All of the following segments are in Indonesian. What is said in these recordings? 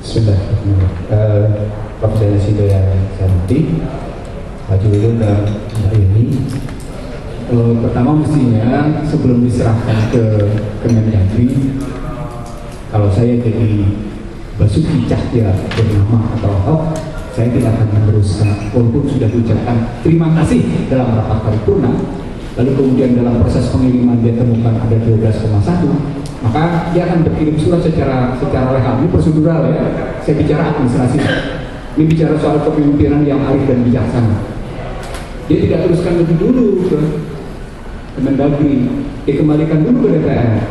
Bismillahirrahmanirrahim. Profesor Sidoya Santi, Haji Wilun dan Mbak Yeni. Pertama mestinya sebelum diserahkan ke Kemendagri, kalau saya jadi Basuki Cahaya Purnama atau Ahok, saya tidak akan meneruskan walaupun sudah diucapkan terima kasih dalam rapat paripurna, lalu kemudian dalam proses pengiriman dia temukan ada 12,1, maka dia akan berkirim surat secara legal. Ini prosedural ya, saya bicara administrasi, ini bicara soal kepemimpinan yang arif dan bijaksana. Dia tidak teruskan lebih dulu ke Kemendagri, dikembalikan dulu ke DPR.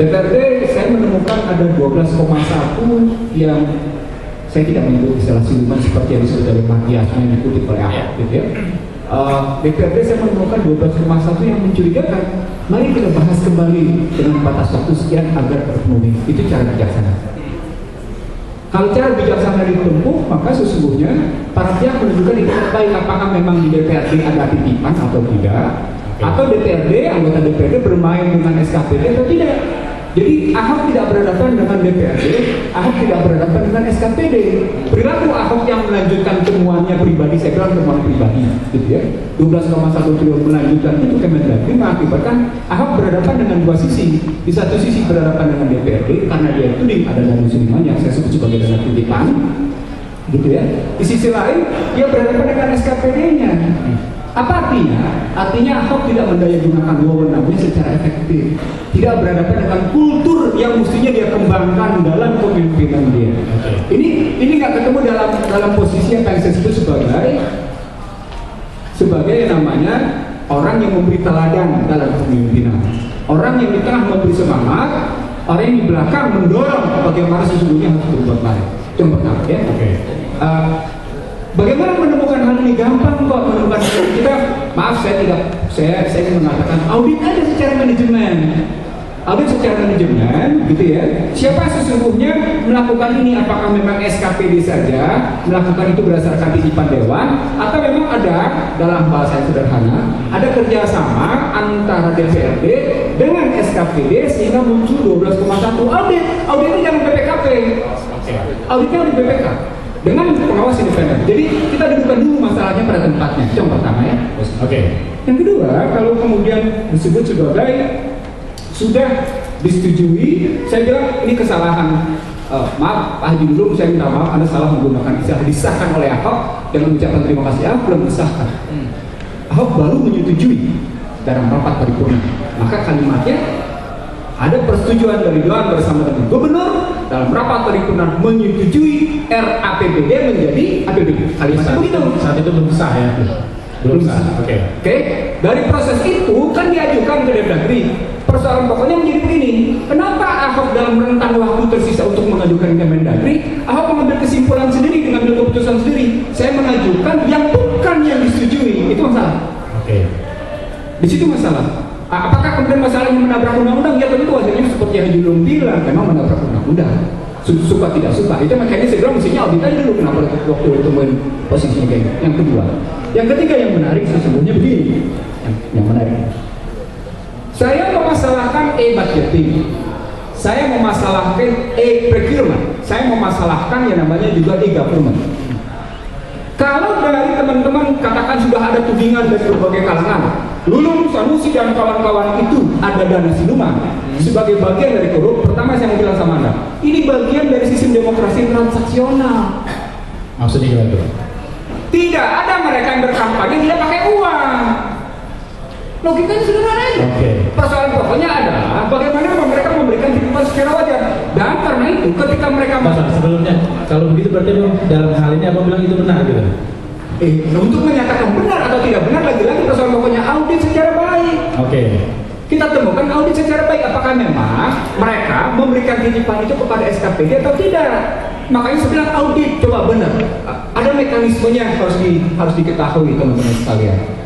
DPRD saya menemukan ada 12,1 yang saya tidak menyebut istilah siluman seperti yang disebut oleh Pak Yasmin yang dikutip oleh Ahok gitu ya. DPRD saya menemukan 12,1 yang mencurigakan. Mari kita bahas kembali dengan batas waktu sekian agar terpenuhi. Itu cara bijaksana. Kalau cara bijaksana ditempuh, maka sesungguhnya para pihak menunjukkan itikat baik apakah memang di DPRD ada titipan atau tidak, atau DPRD, anggota DPRD bermain dengan SKPD atau tidak. Jadi Ahok tidak berhadapan dengan DPRD, Ahok tidak berhadapan dengan SKPD. Perilaku Ahok yang melanjutkan temuannya pribadi, saya bilang temuan pribadi, gitu ya. 12,1 triliun melanjutkan itu Kemendagri mengakibatkan Ahok berhadapan dengan dua sisi. Di satu sisi berhadapan dengan DPRD karena dia tuding ada dana Sudirman yang saya sebut sebagai dana titipan, gitu ya. Di sisi lain dia berhadapan dengan SKPD-nya. Apa artinya? Artinya Ahok tidak mendayagunakan wewenangnya secara efektif, tidak berhadapan dengan kultur yang mestinya dia kembangkan dalam kepemimpinan dia. Ini nggak ketemu dalam posisi yang saya sebut sebagai namanya orang yang memberi teladan dalam kepemimpinan, orang yang di tengah memberi semangat, orang yang di belakang mendorong bagaimana sesungguhnya harus berbuat baik. Itu yang pertama ya. Bagaimana menemukan hal ini? Gampang kok menemukan hal ini. Kita, maaf saya ingin mengatakan audit aja secara manajemen. Audit secara manajemen, gitu ya. Siapa sesungguhnya melakukan ini? Apakah memang SKPD saja melakukan itu berdasarkan titipan dewan, atau memang ada dalam bahasa yang sederhana, ada kerjasama antara DPRD dengan SKPD sehingga muncul 12,1 audit. Auditnya jangan BPKP, auditnya di BPK. Dengan pengawas independen. Jadi kita dudukkan dulu masalahnya pada tempatnya. Itu yang pertama ya. Yang kedua, kalau kemudian disebut sebagai sudah disetujui, saya bilang ini kesalahan. Maaf, Pak Haji dulu saya minta maaf, Anda salah menggunakan istilah disahkan oleh Ahok dengan ucapan terima kasih. Ahok belum disahkan. Ahok baru menyetujui dalam rapat paripurna. Maka kalimatnya ada persetujuan dari Dewan bersama dengan Gubernur dalam rapat paripurna menyetujui RAPBD menjadi APBD. Kalimatnya begitu. Saat itu belum sah ya? Belum sah. Oke. Dari proses itu kan diajukan ke Kemendagri. Persoalan pokoknya menjadi begini. Kenapa Ahok dalam rentang waktu tersisa untuk mengajukan Kemendagri, Ahok mengambil kesimpulan sendiri, mengambil keputusan sendiri. Saya mengajukan yang bukan yang disetujui. Itu masalah. Di situ masalah. Apakah kemudian masalahnya menabrak undang-undang? Ya tentu hasilnya seperti yang Haji Wilun bilang, memang menabrak undang-undang. Suka tidak suka. Itu makanya saya bilang mestinya audit aja dulu kenapa waktu itu main posisinya kayak gitu. Yang kedua. Yang ketiga yang menarik sesungguhnya begini. Yang menarik. Saya memasalahkan e-budgeting. Saya memasalahkan e-procurement. Saya memasalahkan yang namanya juga e-government. Kalau dari teman-teman katakan sudah ada tudingan dari berbagai kalangan, Lulung, Sanusi dan kawan-kawan itu ada dana siluman sebagai bagian dari korup. Pertama saya mau bilang sama Anda, ini bagian dari sistem demokrasi transaksional. Maksudnya gimana? Tidak ada mereka yang berkampanye tidak pakai uang. Logikanya sederhana aja. Persoalan pokoknya adalah bagaimana mereka memberikan titipan secara wajar. Dan karena itu ketika mereka sebelumnya, kalau begitu berarti dalam hal ini apa bilang itu benar gitu? Untuk menyatakan benar atau tidak benar lagi-lagi persoalan pokoknya audit secara baik. Kita temukan audit secara baik apakah memang mereka memberikan titipan itu kepada SKPD atau tidak. Makanya saya bilang audit coba benar. Ada mekanismenya harus diketahui teman-teman sekalian.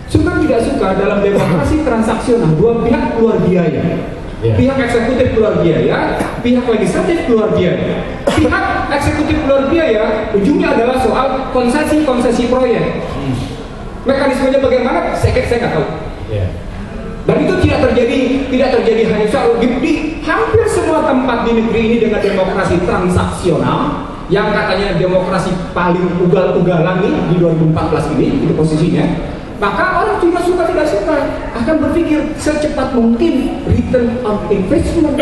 Suka tidak suka dalam demokrasi transaksional dua pihak keluar biaya. Pihak eksekutif keluar biaya, pihak legislatif keluar biaya. Pihak eksekutif keluar biaya, ujungnya adalah soal konsesi proyek. Mekanismenya bagaimana? Saya nggak tahu. Dan itu tidak tidak terjadi hanya di hampir semua tempat di negeri ini dengan demokrasi transaksional yang katanya demokrasi paling ugal-ugalan nih di 2014 ini, itu posisinya. Maka orang juga suka tidak suka akan berpikir secepat mungkin return on investment.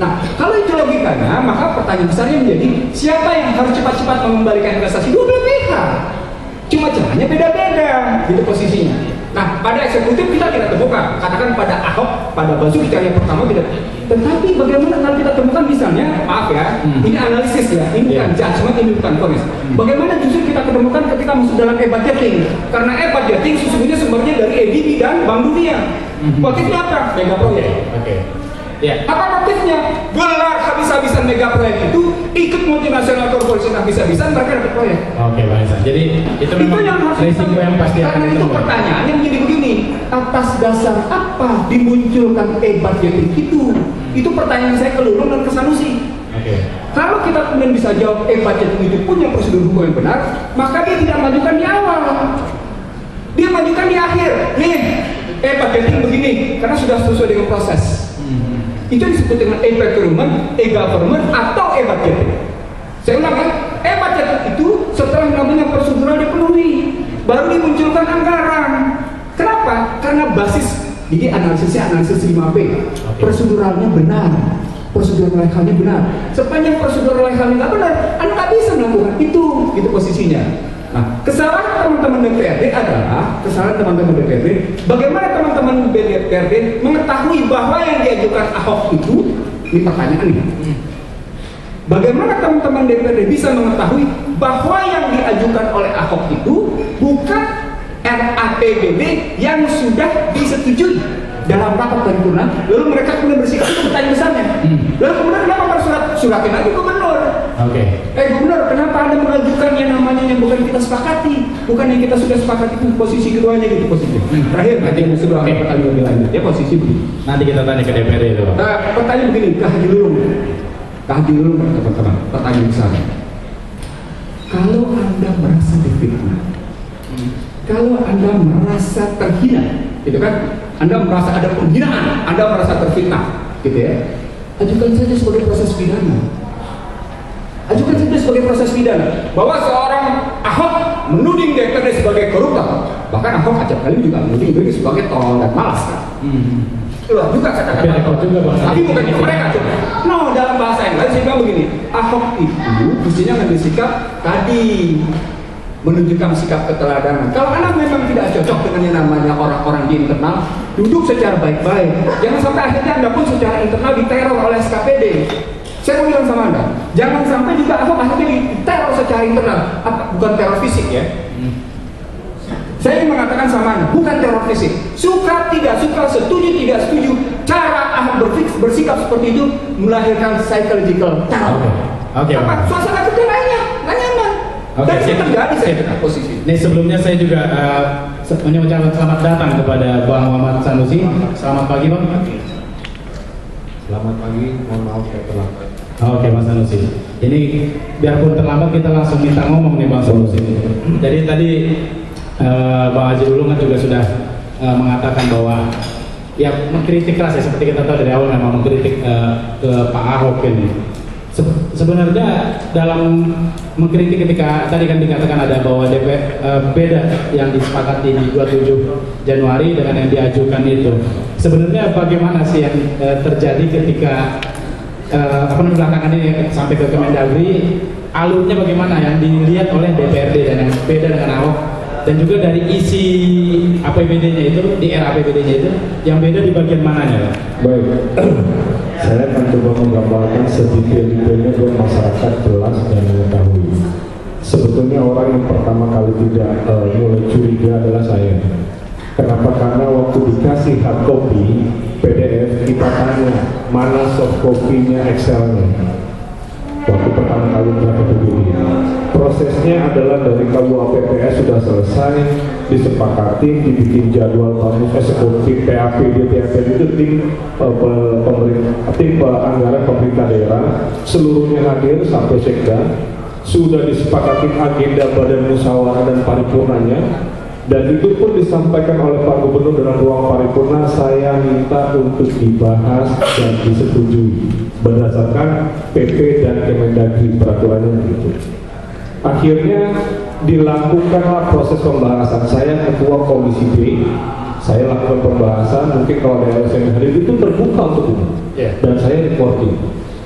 Nah, kalau itu logikanya, maka pertanyaan besarnya menjadi siapa yang harus cepat-cepat mengembalikan investasi? Dua belah pihak. Cuma caranya beda-beda, gitu posisinya. Nah, pada eksekutif kita tidak temukan. Katakan pada Ahok, pada Basuki Cahaya pertama tidak. Tetapi bagaimana kalau kita temukan misalnya, maaf ya, ini analisis ya, ini bukan judgment, ini bukan vonis. Bagaimana justru kita ketemukan ketika masuk dalam e-budgeting? Karena e-budgeting sesungguhnya sumbernya dari ADB dan Bank Dunia. Motifnya apa? Mega proyek. Apa motifnya? Gelar habis-habisan mega proyek itu, ikut multinasional corporation habis-habisan, mereka dapat proyek. Bang Ihsan. Jadi itu memang yang harus risiko yang pasti akan karena itu ditemukan. pertanyaan yang jadi begini, atas dasar apa dimunculkan e-budgeting itu? Itu pertanyaan saya ke Lulung dan ke Sanusi. Kalau kita kemudian bisa jawab e-budgeting itu punya prosedur hukum yang benar, maka dia tidak majukan di awal, dia majukan di akhir. Nih, e-budgeting begini, karena sudah sesuai dengan proses. Itu disebut dengan e-procurement, e-government, atau e-budgeting. Saya ulang ya, e-budgeting itu setelah namanya prosedural dipenuhi, baru dimunculkan anggaran. Kenapa? Karena basis, jadi analisisnya analisis 5P. Proseduralnya benar, prosedur legalnya benar. Sepanjang prosedur legalnya nggak benar, Anda nggak bisa melakukan itu posisinya. Nah, kesalahan teman-teman DPRD adalah bagaimana teman-teman DPRD mengetahui bahwa yang diajukan Ahok itu, ini pertanyaan nih. Bagaimana teman-teman DPRD bisa mengetahui bahwa yang diajukan oleh Ahok itu bukan RAPBD yang sudah disetujui dalam rapat paripurna, lalu mereka kemudian bersikap, itu pertanyaan besarnya. Lalu kemudian kenapa pada suratin lagi gubernur? Gubernur, kenapa Anda mengajukan yang namanya yang bukan kita sepakati, bukan yang kita sudah sepakati itu posisi keduanya gitu posisi. Terakhir nanti sebelum pertanyaan lebih lanjut ya posisi begini. Nanti kita tanya ke DPRD itu. Nah, pertanyaan begini, Kak Haji Lulung teman-teman, pertanyaan besar. Kalau Anda merasa difitnah, kalau Anda merasa terhina, gitu kan? Anda merasa ada penghinaan, Anda merasa terfitnah, gitu ya? Ajukan saja sebagai proses pidana. Ajukan saja sebagai proses pidana. Bahwa seorang Ahok menuding DPRD sebagai koruptor, bahkan Ahok acap kali juga menuding diri sebagai tolol dan malas kan? Itulah juga kata-kata. Tapi bukan itu mereka coba. No, dalam bahasa yang lain saya bilang begini, Ahok itu mestinya ngambil sikap tadi, menunjukkan sikap keteladanan. Kalau Anda memang tidak cocok dengan yang namanya orang-orang di internal, duduk secara baik-baik. Jangan sampai akhirnya Anda pun secara internal diteror oleh SKPD. Saya mau bilang sama Anda, jangan sampai juga Ahok akhirnya diteror secara internal. Bukan teror fisik ya. Saya ingin mengatakan sama Anda, bukan teror fisik. Suka tidak suka, setuju tidak setuju, cara Ahok bersikap seperti itu melahirkan psychological terror. Suasana kerja lainnya, nggak nyaman. Dan itu terjadi saya dengan posisi. Nih sebelumnya saya juga mengucapkan selamat datang kepada Bang Muhammad Sanusi. Selamat pagi Bang. Selamat pagi, mohon maaf saya terlambat. Mas Sanusi. Ini biarpun terlambat kita langsung minta ngomong nih Bang Sanusi. Jadi tadi Bang Haji Lulung kan juga sudah mengatakan bahwa ya mengkritik keras ya, seperti kita tahu dari awal memang mengkritik ke Pak Ahok ini. Sebenarnya dalam mengkritik ketika tadi kan dikatakan ada bahwa beda yang disepakati di 27 Januari dengan yang diajukan itu. Sebenarnya bagaimana sih yang terjadi ketika belakangan ini sampai ke Kemendagri, alurnya bagaimana yang dilihat oleh DPRD dan yang beda dengan Ahok, dan juga dari isi APBD-nya itu, di RAPBD-nya itu yang beda di bagian mananya? Baik, saya akan coba menggambarkan sedetail-detailnya biar masyarakat jelas dan mengetahui. Sebetulnya orang yang pertama kali tidak mulai curiga adalah saya. Kenapa? Karena waktu dikasih hard copy PDF kita tanya mana soft copy-nya Excel-nya. Waktu pertama kali berapa begini. Prosesnya adalah dari KUHP-PS sudah selesai, disepakati, dibikin jadwal eksekutif PAPD itu tim anggaran pemerintah daerah, seluruhnya hadir sampai sekda, sudah disepakati agenda badan musyawarah dan paripurnanya, Dan itu pun disampaikan oleh Pak Gubernur dalam ruang paripurna, saya minta untuk dibahas dan disetujui berdasarkan PP dan Kemendagri, peraturannya begitu. Akhirnya dilakukanlah proses pembahasan. Saya ketua komisi B, saya lakukan pembahasan, mungkin kalau ada LSM hadir itu terbuka untuk umum. Dan saya recording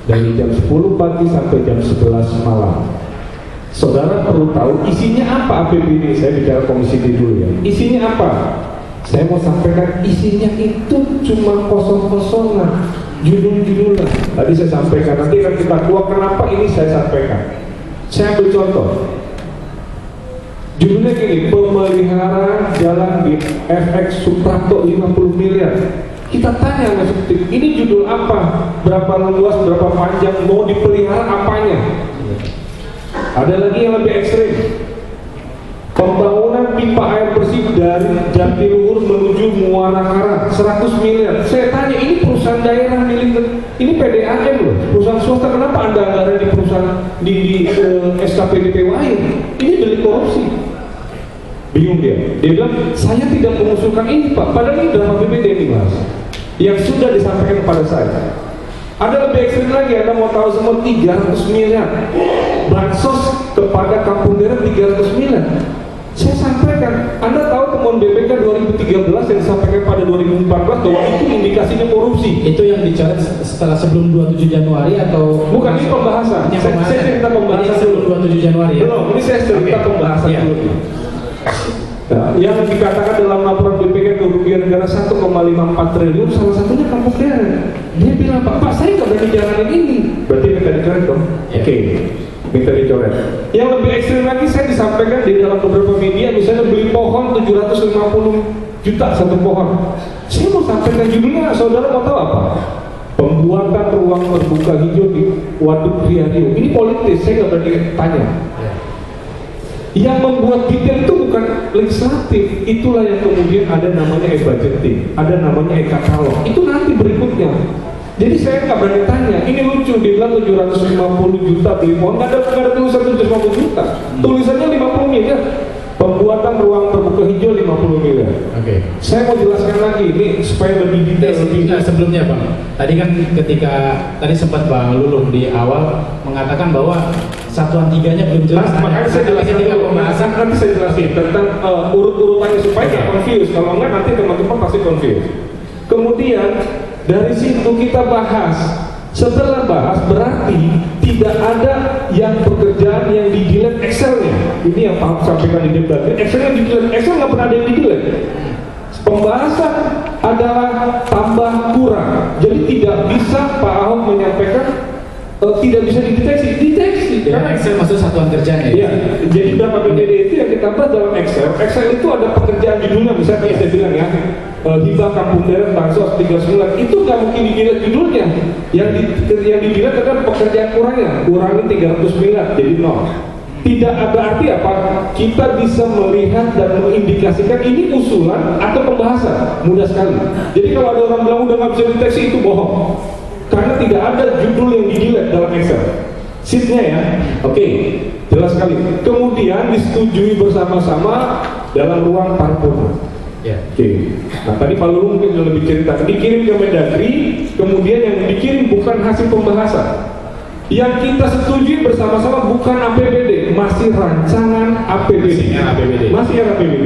dari jam 10 pagi sampai jam 11 malam. Saudara perlu tahu isinya apa APBD, saya bicara komisi D dulu ya. Isinya apa? Saya mau sampaikan isinya itu cuma kosong-kosongan, judul-judulan. Tadi saya sampaikan, nanti akan kita keluar kenapa ini saya sampaikan. Saya ambil contoh. Judulnya gini, pemeliharaan jalan di FX Suprapto 50 miliar. Kita tanya sama eksekutif, ini judul apa? Berapa luas, berapa panjang, mau dipelihara apanya? Ada lagi yang lebih ekstrim, pembangunan pipa air bersih dari Jatiluhur menuju Muara Karang 100 miliar. Saya tanya, ini perusahaan daerah milik, ini PDAM loh, perusahaan swasta, kenapa Anda anggaran di perusahaan di SKPDP Air? Ini delik korupsi. Bingung dia bilang, saya tidak mengusulkan ini Pak, padahal ini dalam APBD ini Mas, yang sudah disampaikan kepada saya. Ada lebih ekstrim lagi, Anda mau tahu semua 300 miliar bansos kepada Kampung Deret 300 miliar. Saya sampaikan, Anda tahu temuan BPK 2013 yang disampaikan pada 2014 bahwa itu indikasinya korupsi. Itu yang dicoret setelah sebelum 27 Januari atau bukan, ini pembahasan. Saya cerita pembahasan sebelum 27 Januari ya? Belum, ini saya cerita pembahasan dulu. Nah, yang dikatakan dalam laporan BPK kerugian negara 1,54 triliun, salah satunya Kampung Deret. Dia bilang, Pak, saya nggak berani jalanin ini. Berarti minta dicoret dong? Oke, minta dicoret. Yang lebih ekstrim lagi saya disampaikan di dalam beberapa media, misalnya beli pohon 750 juta satu pohon. Saya mau sampaikan judulnya, saudara mau tahu apa? Pembuatan ruang terbuka hijau di Waduk Riadio. Ini politis, saya nggak berani tanya. Yang membuat detail itu bukan legislatif, itulah yang kemudian ada namanya e-budgeting, ada namanya e-katalog, itu nanti berikutnya. Jadi saya nggak berani tanya, ini lucu, dia bilang 750 juta beli pohon, nggak ada tulisan 750 juta, tulisannya 50 miliar, pembuatan ruang terbuka hijau 50 miliar. Oke. Saya mau jelaskan lagi, ini supaya lebih detail. Sebelumnya Bang, tadi kan ketika, tadi sempat Bang Luluh di awal mengatakan bahwa satuan tiganya belum jelas. Makanya saya jelaskan dulu, nanti saya jelasin tentang urut-urutannya supaya nggak confuse. Kalau enggak nanti teman-teman pasti confuse. Kemudian dari situ kita bahas. Setelah bahas berarti tidak ada yang pekerjaan yang di-delete Excel-nya. Ini yang Pak sampaikan di debat. Excel yang di-delete, Excel nggak pernah ada yang di-delete. Pembahasan adalah tambah kurang. Jadi tidak bisa Pak Ahok menyampaikan tidak bisa dideteksi. Karena Excel maksud satuan kerjanya. Iya. Jadi dalam APBD itu yang kita bahas dalam Excel. Excel itu ada pekerjaan judulnya, misalnya saya bilang ya, hibah Kampung Deret bansos 39, itu nggak mungkin dilihat judulnya. Yang dilihat adalah pekerjaan kurangnya, kurangi 300 miliar jadi 0. Tidak ada arti apa? Kita bisa melihat dan mengindikasikan ini usulan atau pembahasan, mudah sekali. Jadi kalau ada orang bilang udah nggak bisa deteksi, itu bohong. Karena tidak ada judul yang di-delete dalam Excel. Sheet-nya ya, oke, jelas sekali. Kemudian disetujui bersama-sama dalam ruang paripurna. Oke. Nah tadi Pak Lulu mungkin sudah lebih cerita. Dikirim ke Mendagri, kemudian yang dikirim bukan hasil pembahasan. Yang kita setujui bersama-sama bukan APBD, masih rancangan APBD. Masih APBD.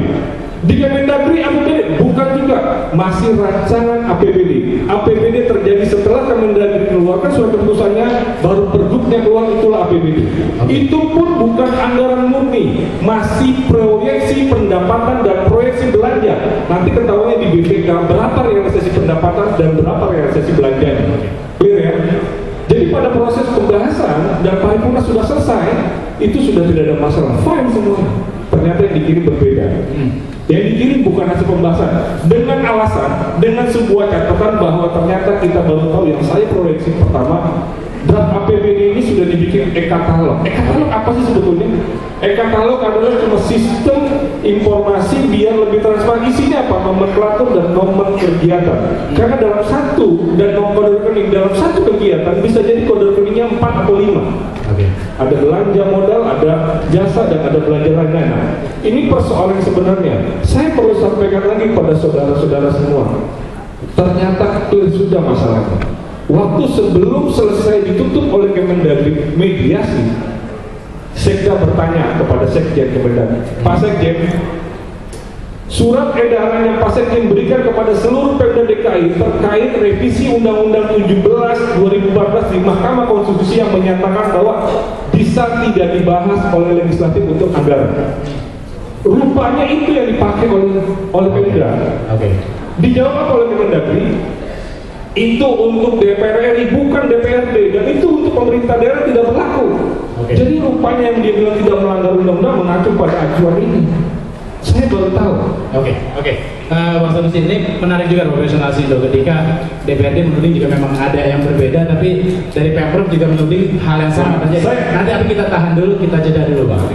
Di Kemendagri APBD bukan juga, masih rancangan APBD. APBD terjadi setelah Kemendagri keluarkan surat keputusannya, baru pergubnya keluar, itulah APBD. Itu pun bukan anggaran murni, masih proyeksi pendapatan dan proyeksi belanja. Nanti ketahuannya di BPK berapa realisasi pendapatan dan berapa realisasi belanjanya. Clear ya? Jadi pada proses pembahasan dan paripurna sudah selesai, itu sudah tidak ada masalah, fine semua. Ternyata yang dikirim berbeda. Yang dikirim bukan hasil pembahasan, dengan alasan, dengan sebuah catatan bahwa ternyata kita baru tahu yang saya proyeksi pertama, draft APBD ini sudah dibikin e-katalog. E-katalog apa sih sebetulnya? E-katalog adalah cuma sistem informasi biar lebih transparan. Isinya apa? Nomenklatur dan nomor kegiatan. Karena dalam satu dan nomor rekening dalam satu kegiatan bisa jadi kode rekeningnya 4 atau 5. Ada belanja modal, ada jasa, dan ada belanja lain-lain. Ini persoalan sebenarnya. saya perlu sampaikan lagi pada saudara-saudara semua, ternyata clear sudah masalahnya. Waktu sebelum selesai ditutup oleh Kemendagri mediasi, Sekda bertanya kepada Sekjen Kemendagri, Pak Sekjen, surat edaran yang Pak Sekjen berikan kepada seluruh Pemda DKI terkait revisi Undang-Undang 17/2014 di Mahkamah Konstitusi yang menyatakan bahwa bisa tidak dibahas oleh legislatif untuk anggaran. Rupanya itu yang dipakai oleh Pemda. Dijawab oleh Kemendagri, itu untuk DPR RI bukan DPRD, dan itu untuk pemerintah daerah tidak berlaku. Jadi rupanya yang dia bilang tidak melanggar undang-undang mengacu pada acuan ini. Saya baru tahu. Bang Sanusi, ini menarik juga profesional Sindo ketika DPRD menuding juga memang ada yang berbeda, tapi dari Pemprov juga menuding hal yang sama terjadi. Nanti kita tahan dulu, kita jeda dulu Bang.